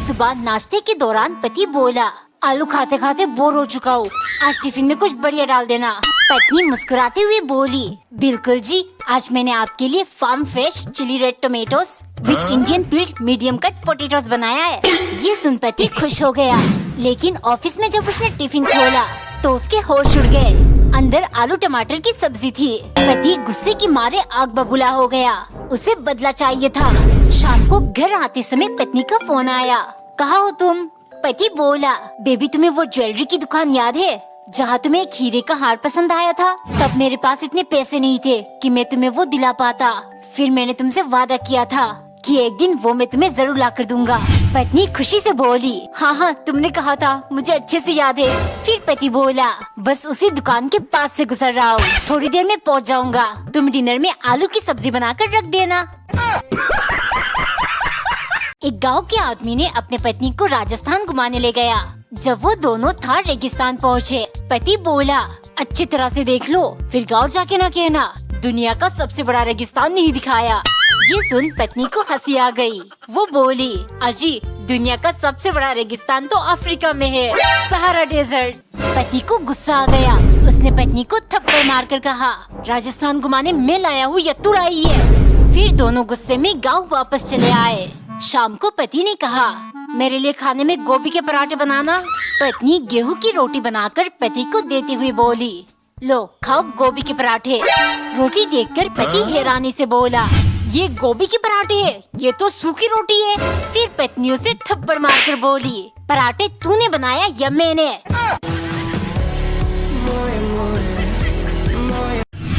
सुबह नाश्ते के दौरान पति बोला, आलू खाते खाते बोर हो चुका हूँ, आज टिफिन में कुछ बढ़िया डाल देना। पत्नी मुस्कुराते हुए बोली, बिल्कुल जी, आज मैंने आपके लिए farm fresh chilli red tomatoes with Indian peeled medium cut potatoes बनाया है। ये सुन पति खुश हो गया, लेकिन ऑफिस में जब उसने टिफिन खोला तो उसके होश उड़ गए। अंदर आलू टमाटर की सब्जी थी। पति गुस्से की मारे आग बबूला हो गया। उसे बदला चाहिए था। शाम को घर आते समय पत्नी का फोन आया। कहाँ हो तुम? पति बोला, बेबी तुम्हें वो ज्वेलरी की दुकान याद है जहाँ तुम्हें एक हीरे का हार पसंद आया था? तब मेरे पास इतने पैसे नहीं थे कि मैं तुम्हें वो दिला पाता। फिर मैंने तुमसे वादा किया था कि एक दिन वो मैं तुम्हें जरूर ला कर दूंगा। पत्नी खुशी से बोली, हाँ तुमने कहा था, मुझे अच्छे से याद है। फिर पति बोला, बस उसी दुकान के पास से गुजर रहा हूँ, थोड़ी देर में पहुँच जाऊंगा। तुम डिनर में आलू की सब्जी बनाकर रख देना। एक गांव के आदमी ने अपने पत्नी को राजस्थान घुमाने ले गया। जब वो दोनों थार रेगिस्तान पहुँचे, पति बोला, अच्छी तरह से देख लो, फिर गाँव जाके ना कहना दुनिया का सबसे बड़ा रेगिस्तान नहीं दिखाया। ये सुन पत्नी को हंसी आ गई। वो बोली, अजी दुनिया का सबसे बड़ा रेगिस्तान तो अफ्रीका में है, सहारा डेजर्ट। पति को गुस्सा आ गया। उसने पत्नी को थप्पड़ मारकर कहा, राजस्थान घुमाने मैं लाया हूँ या तू लाई है? फिर दोनों गुस्से में गाँव वापस चले आए। शाम को पति ने कहा, मेरे लिए खाने में गोभी के पराठे बनाना। पत्नी गेहूं की रोटी बनाकर पति को देते हुए बोली, लो खाओ गोभी के पराठे। रोटी देखकर पति हैरानी से बोला, ये गोभी के पराठे है, ये तो सूखी रोटी है। फिर पत्नी उसे थप्पड़ मारकर बोली, पराठे तूने बनाया या मैंने?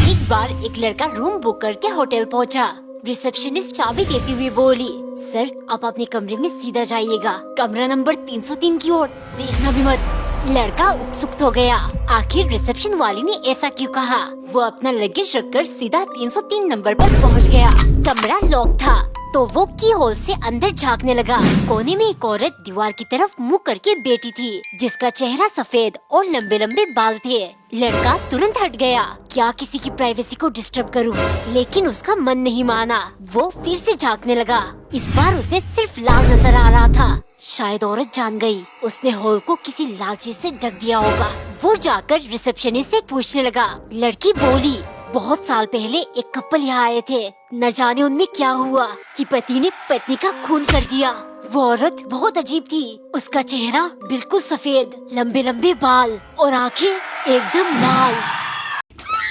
एक बार एक लड़का रूम बुक करके होटल पहुंचा। रिसेप्शनिस्ट चाबी देते हुए बोली, सर आप अपने कमरे में सीधा जाइएगा, कमरा नंबर 303 की ओर, देखना भी मत। लड़का उत्सुक हो गया। आखिर रिसेप्शन वाली ने ऐसा क्यों कहा? वो अपना लगेज रखकर सीधा 303 नंबर पर पहुंच गया। कमरा लॉक था तो वो की होल से अंदर झांकने लगा। कोने में एक औरत दीवार की तरफ मुंह करके बैठी थी, जिसका चेहरा सफेद और लंबे लंबे बाल थे। लड़का तुरंत हट गया, क्या किसी की प्राइवेसी को डिस्टर्ब करूं? लेकिन उसका मन नहीं माना। वो फिर से झांकने लगा। इस बार उसे सिर्फ लाल नजर आ रहा था। शायद औरत जान गई, उसने हॉल को किसी लाल चीज से ढक दिया होगा। वो जाकर रिसेप्शनिस्ट से पूछने लगा। लड़की बोली, बहुत साल पहले एक कपल यहाँ आए थे, न जाने उनमें क्या हुआ कि पति ने पत्नी का खून कर दिया। वो औरत बहुत अजीब थी। उसका चेहरा बिल्कुल सफेद, लंबे लंबे बाल और आंखें एकदम लाल।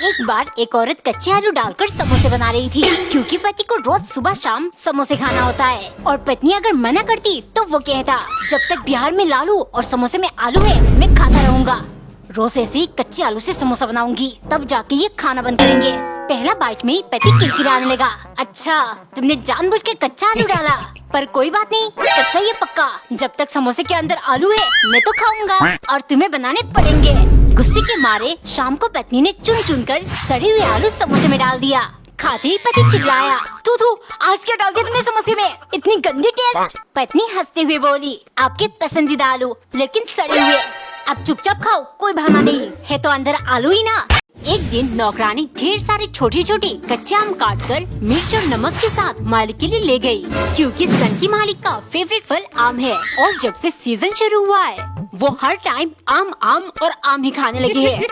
एक बार एक औरत कच्चे आलू डालकर समोसे बना रही थी, क्योंकि पति को रोज सुबह शाम समोसे खाना होता है। और पत्नी अगर मना करती तो वो कहता, जब तक बिहार में लालू और समोसे में आलू है मैं खाता रहूंगा। रोज ऐसे ही कच्चे आलू से समोसा बनाऊंगी, तब जाके ये खाना बंद करेंगे। पहला बाइट में ही पति किरकिराने लगा। अच्छा तुमने जानबूझ के कच्चा आलू डाला, पर कोई बात नहीं, कच्चा ये पक्का, जब तक समोसे के अंदर आलू है मैं तो खाऊंगा और तुम्हें बनाने पड़ेंगे। गुस्से के मारे शाम को पत्नी ने चुन चुन कर सड़े हुए आलू समोसे में डाल दिया। खाते ही पति चिल्लाया, तू आज क्या डाल दिया तुमने समोसे में, इतनी गंदी टेस्ट। पत्नी हंसते हुए बोली, आपके पसंदीदा आलू, लेकिन सड़े हुए। अब चुपचाप खाओ, कोई बहाना नहीं है, तो अंदर आलू ही ना। एक दिन नौकरानी ढेर सारे छोटे छोटे कच्चे आम काटकर मिर्च और नमक के साथ मालिक के लिए ले गई, क्योंकि सन की मालिक का फेवरेट फल आम है और जब से सीजन शुरू हुआ है वो हर टाइम आम और आम ही खाने लगे हैं।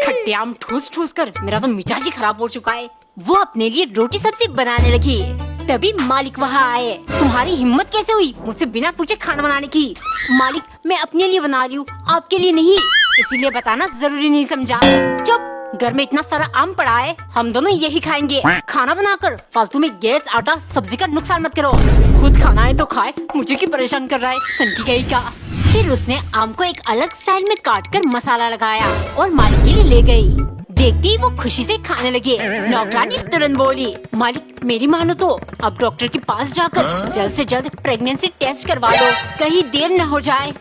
खट्टे आम ठूस ठूस कर मेरा तो मिजाज ही खराब हो चुका है। वो अपने लिए रोटी सब्जी बनाने लगी। तभी मालिक वहाँ आए। तुम्हारी हिम्मत कैसे हुई मुझसे बिना पूछे खाना बनाने की? मालिक मैं अपने लिए बना रही हूँ, आपके लिए नहीं, इसीलिए बताना जरूरी नहीं समझा। चुप, घर में इतना सारा आम पड़ा है, हम दोनों यही खाएंगे। खाना बनाकर फालतू में गैस आटा सब्जी का नुकसान मत करो। खुद खाना है तो खाए, मुझे क्यों परेशान कर रहा है, सन की गई का। फिर उसने आम को एक अलग स्टाइल में काटकर मसाला लगाया और मालिक के लिए ले गई। देखते ही वो खुशी से खाने लगे। नौकरानी तुरंत बोली, मालिक मेरी मानो तो अब डॉक्टर के पास जाकर जल्द से जल्द प्रेगनेंसी टेस्ट करवा लो, कहीं देर न हो जाए।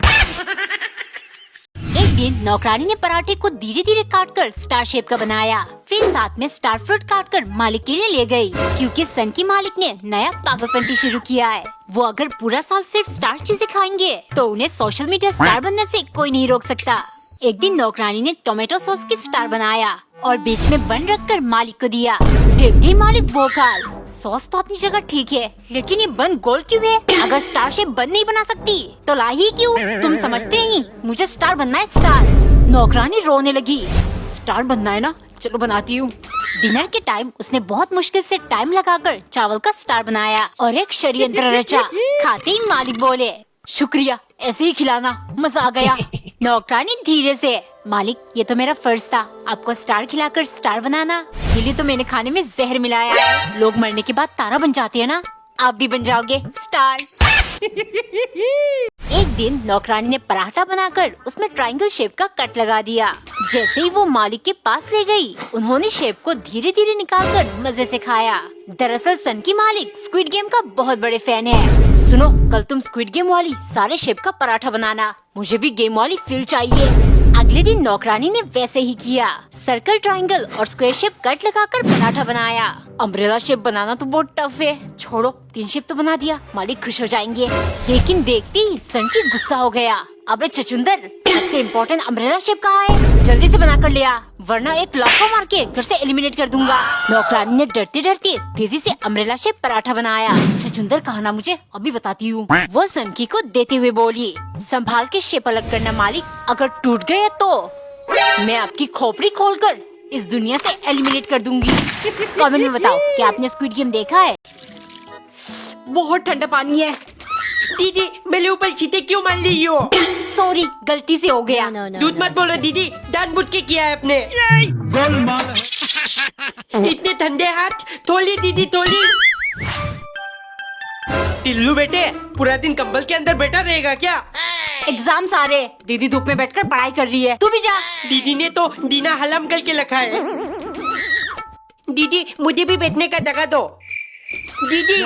एक दिन नौकरानी ने पराठे को धीरे धीरे काटकर स्टार शेप का बनाया। फिर साथ में स्टार फ्रूट काटकर मालिक के लिए ले गई, क्योंकि सन की मालिक ने नया पागलपंती शुरू किया है। वो अगर पूरा साल सिर्फ स्टार चीजें खाएंगे तो उन्हें सोशल मीडिया स्टार बनने से कोई नहीं रोक सकता। एक दिन नौकरानी ने टोमेटो सॉस की स्टार बनाया और बीच में बन रखकर मालिक को दिया। देखते ही मालिक भौंकाल, सॉस तो अपनी जगह ठीक है, लेकिन ये बन गोल क्यों है? अगर स्टार शेप बन नहीं बना सकती तो ला ही क्यों? तुम समझते ही मुझे स्टार बनना है, स्टार। नौकरानी रोने लगी। स्टार बनना है ना, चलो बनाती हूँ। डिनर के टाइम उसने बहुत मुश्किल से टाइम लगाकर चावल का स्टार बनाया और एक षड्यंत्र रचा। खाते ही मालिक बोले, शुक्रिया, ऐसे ही खिलाना, मजा आ गया। नौकरानी धीरे से, मालिक ये तो मेरा फर्ज था आपको स्टार खिलाकर स्टार बनाना, इसीलिए तो मैंने खाने में जहर मिलाया है। लोग मरने के बाद तारा बन जाते हैं ना, आप भी बन जाओगे स्टार। एक दिन नौकरानी ने पराठा बनाकर उसमें ट्रायंगल शेप का कट लगा दिया। जैसे ही वो मालिक के पास ले गई, उन्होंने शेप को धीरे धीरे निकालकर मजे से खाया। दरअसल सन की मालिक स्क्विड गेम का बहुत बड़े फैन है। सुनो, कल तुम स्क्विड गेम वाली सारे शेप का पराठा बनाना, मुझे भी गेम वाली फील चाहिए। अगले दिन नौकरानी ने वैसे ही किया। सर्कल, ट्रायंगल और स्क्वायर शेप कट लगाकर पराठा बनाया। अम्ब्रेला शेप बनाना तो बहुत टफ है, छोड़ो 3 शेप तो बना दिया, मालिक खुश हो जाएंगे। लेकिन देखते ही सन की गुस्सा हो गया। अबे छचुंदर, सबसे इम्पोर्टेंट अम्ब्रेला शेप कहाँ है? जल्दी से बना कर ले आ, वरना एक लाफा मार के घर से एलिमिनेट कर दूंगा। नौकरानी ने डरते डरते तेजी से अम्ब्रेला शेप पराठा बनाया। छचुंदर कहा ना मुझे, अभी बताती हूँ। वो सनकी को देते हुए बोली, संभाल के शेप अलग करना मालिक, अगर टूट गए तो मैं आपकी खोपड़ी खोलकर इस दुनिया से एलिमिनेट कर दूंगी। कमेंट में बताओ क्या आपने स्क्विड गेम देखा है? बहुत ठंडा पानी है। दीदी, मेरे ऊपर चीते क्यों मार रही हो? सॉरी, गलती से हो गया। दूध मत बोलो दीदी, जानबूझ के किया है अपने। इतने ठंडे हाथ, थोड़ी दीदी थोड़ी। टिल्लू बेटे, पूरा दिन कंबल के अंदर बैठा रहेगा क्या? एग्जाम सारे, दीदी धूप में बैठकर पढ़ाई कर रही है, तू भी जा। दीदी ने तो दीना हलाम करके रखा है। दीदी, मुझे भी बैठने का जगह दो। दीदी।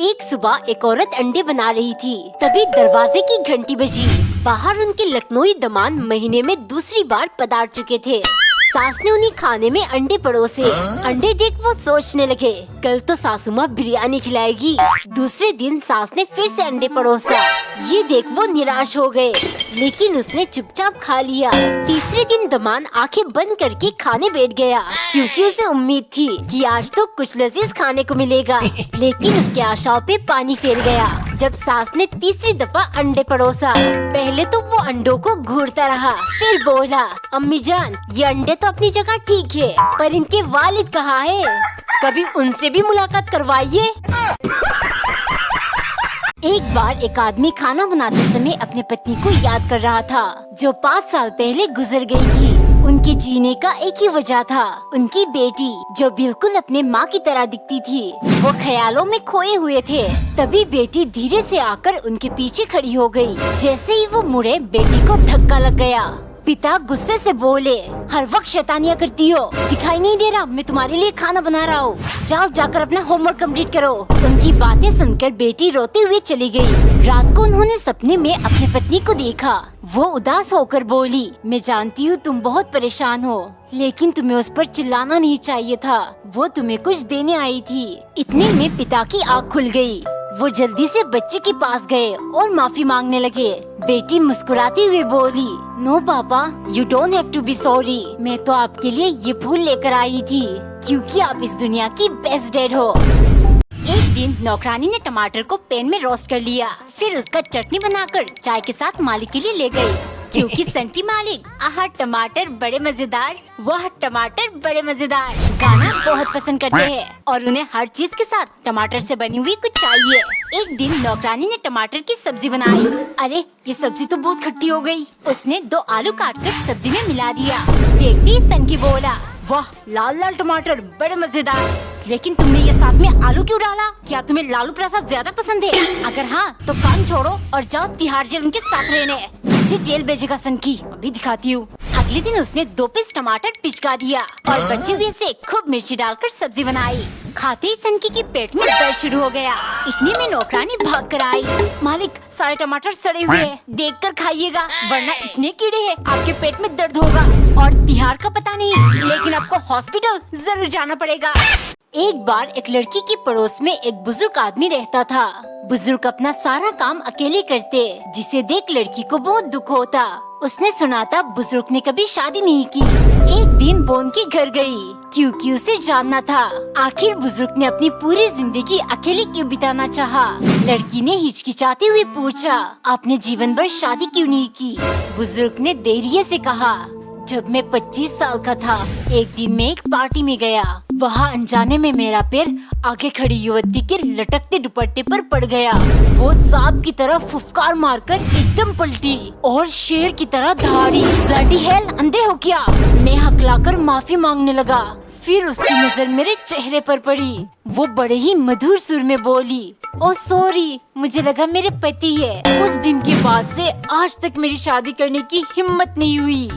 एक सुबह एक औरत अंडे बना रही थी, तभी दरवाजे की घंटी बजी। बाहर उनके लखनऊई दमान महीने में दूसरी बार पधार चुके थे। सास ने उन्हें खाने में अंडे परोसे। अंडे देख वो सोचने लगे, कल तो सासू माँ बिरयानी खिलाएगी। दूसरे दिन सास ने फिर से अंडे परोसा। ये देख वो निराश हो गए, लेकिन उसने चुपचाप खा लिया। तीसरे दिन दमान आंखें बंद करके खाने बैठ गया, क्योंकि उसे उम्मीद थी कि आज तो कुछ लजीज खाने को मिलेगा। लेकिन उसके आशाओं पे पानी फिर गया जब सास ने तीसरी दफा अंडे परोसा। पहले तो वो अंडों को घूरता रहा, फिर बोला, अम्मी जान, ये अंडे तो अपनी जगह ठीक है, पर इनके वालिद कहाँ है? कभी उनसे भी मुलाकात करवाइए। एक बार एक आदमी खाना बनाते समय अपने पत्नी को याद कर रहा था, जो 5 साल पहले गुजर गई थी। उनके जीने का एक ही वजह था, उनकी बेटी, जो बिल्कुल अपने माँ की तरह दिखती थी। वो ख्यालों में खोए हुए थे। तभी बेटी धीरे से आकर उनके पीछे खड़ी हो गई। जैसे ही वो मुड़े, बेटी को धक्का लग गया। पिता गुस्से से बोले, हर वक्त शैतानियाँ करती हो, दिखाई नहीं दे रहा मैं तुम्हारे लिए खाना बना रहा हूँ, जाओ जाकर अपना होमवर्क कंप्लीट करो। उनकी बातें सुनकर बेटी रोते हुए चली गई। रात को उन्होंने सपने में अपनी पत्नी को देखा। वो उदास होकर बोली, मैं जानती हूँ तुम बहुत परेशान हो, लेकिन तुम्हें उस पर चिल्लाना नहीं चाहिए था, वो तुम्हें कुछ देने आई थी। इतने में पिता की आँख खुल गई। वो जल्दी से बच्चे के पास गए और माफी मांगने लगे। बेटी मुस्कुराती हुए बोली, no papa, you don't have to be sorry, मैं तो आपके लिए ये फूल लेकर आई थी, क्योंकि आप इस दुनिया की बेस्ट डैड हो। एक दिन नौकरानी ने टमाटर को पैन में रोस्ट कर लिया, फिर उसका चटनी बनाकर चाय के साथ मालिक के लिए ले गई। क्योंकि सन की मालिक आहा टमाटर बड़े मजेदार, वह टमाटर बड़े मजेदार गाना बहुत पसंद करते हैं और उन्हें हर चीज के साथ टमाटर से बनी हुई कुछ चाहिए। एक दिन नौकरानी ने टमाटर की सब्जी बनाई। अरे ये सब्जी तो बहुत खट्टी हो गई। उसने 2 आलू काटकर सब्जी में मिला दिया। देखते ही सन की बोला, वाह लाल लाल टमाटर बड़े मजेदार, लेकिन तुमने ये साथ में आलू क्यों डाला? क्या तुम्हें लालू प्रसाद ज्यादा पसंद है? अगर हाँ तो काम छोड़ो और जाओ तिहाड़ जेल उनके साथ रहने। मुझे जेल भेजेगा सनकी, अभी दिखाती हूँ। अगले दिन उसने 2 पीस टमाटर पिचका दिया और बचे हुए से खूब मिर्ची डालकर सब्जी बनाई। खाते ही सनकी के पेट में दर्द शुरू हो गया। इतने में नौकरानी भाग कर आई। मालिक सारे टमाटर सड़े हुए हैं, देख कर खाइएगा, वरना इतने कीड़े हैं आपके पेट में दर्द होगा। और तिहाड़ का पता नहीं, लेकिन आपको हॉस्पिटल जरूर जाना पड़ेगा। एक बार एक लड़की के पड़ोस में एक बुजुर्ग आदमी रहता था। बुजुर्ग अपना सारा काम अकेले करते, जिसे देख लड़की को बहुत दुख होता। उसने सुना था बुजुर्ग ने कभी शादी नहीं की। एक दिन वो उनके घर गई क्योंकि उसे जानना था आखिर बुजुर्ग ने अपनी पूरी जिंदगी अकेले क्यों बिताना चाहा। लड़की ने हिचकिचाते हुए पूछा, आपने जीवन भर शादी क्यों नहीं की? बुजुर्ग ने धैर्य से कहा, जब मैं 25 साल का था, एक दिन मैं एक पार्टी में गया। वहाँ अनजाने में मेरा पैर आगे खड़ी युवती के लटकते दुपट्टे पर पड़ गया। वो सांप की तरह फुफकार मारकर एकदम पलटी और शेर की तरह दहाड़ी। ब्लडी हेल, अंधे हो क्या? मैं हकलाकर माफी मांगने लगा। फिर उसकी नजर मेरे चेहरे पर पड़ी। वो बड़े ही मधुर सुर में बोली, ओ सॉरी, मुझे लगा मेरे पति है। उस दिन के बाद से आज तक मेरी शादी करने की हिम्मत नहीं हुई।